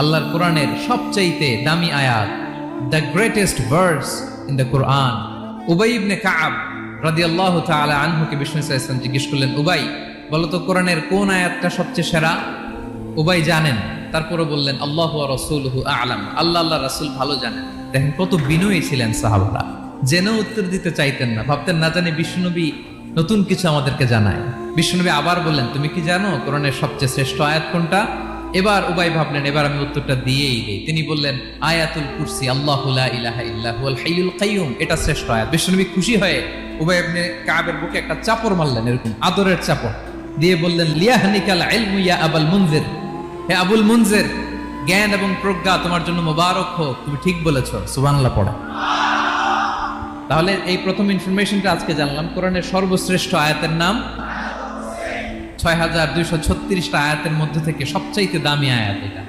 আল্লাহর কোরআনের সবচাইতে দামি আয়াত, the greatest verse in the Quran. উবাই ইবনে কাব রাদিয়াল্লাহু তাআলা আনহুকে বিষ্ণু সাল্লাল্লাহু আলাইহি ওয়াসাল্লাম জিজ্ঞেস করলেন, উবাই বলো তো কোরআনের কোন আয়াতটা সবচেয়ে সেরা? উবাই জানেন, তারপরে বললেন আল্লাহু ওয়া রাসূলুহু আ'লাম, আল্লাহ আল্লাহ রাসূল ভালো জানেন। দেখেন কত বিনয়ী ছিলেন সাহাবারা, জেনেও উত্তর দিতে চাইতেন না, ভাবতেন না জানি বিষ্ণুনবী নতুন কিছু আমাদেরকে জানায়। বিষ্ণুনবী আবার বললেন, তুমি কি জানো কোরআনের সবচেয়ে শ্রেষ্ঠ আয়াত কোনটা? এবার উবাই ভাবলেন এবার আমি উত্তরটা দিয়েই দেই। তিনি বললেন আয়াতুল কুরসি, আল্লাহু লা ইলাহা ইল্লা হুয়াল হাইয়ুল কাইয়ুম, এটা শ্রেষ্ঠ আয়াত। বিষ্ণুনবী খুশি হয়ে উবাই ইবনে কাবের বুকে একটা চাপড় মারলেন, এরকম আদরের চাপড় দিয়ে বললেন, লিয়াহনিকাল ইলমু ইয়া আবুল মুনজির, হে আবুল মুনজির, জ্ঞান এবং প্রজ্ঞা তোমার জন্য মোবারক হোক, তুমি ঠিক বলেছো। সুবহানাল্লাহ পড়া। তাহলে এই প্রথম ইনফরমেশনটা আজকে জানলাম, কোরআনের সর্বশ্রেষ্ঠ আয়াতের নাম ৬,২৩৬টা আয়াতের মধ্যে থেকে সবচাইতে দামি আয়াত এটা।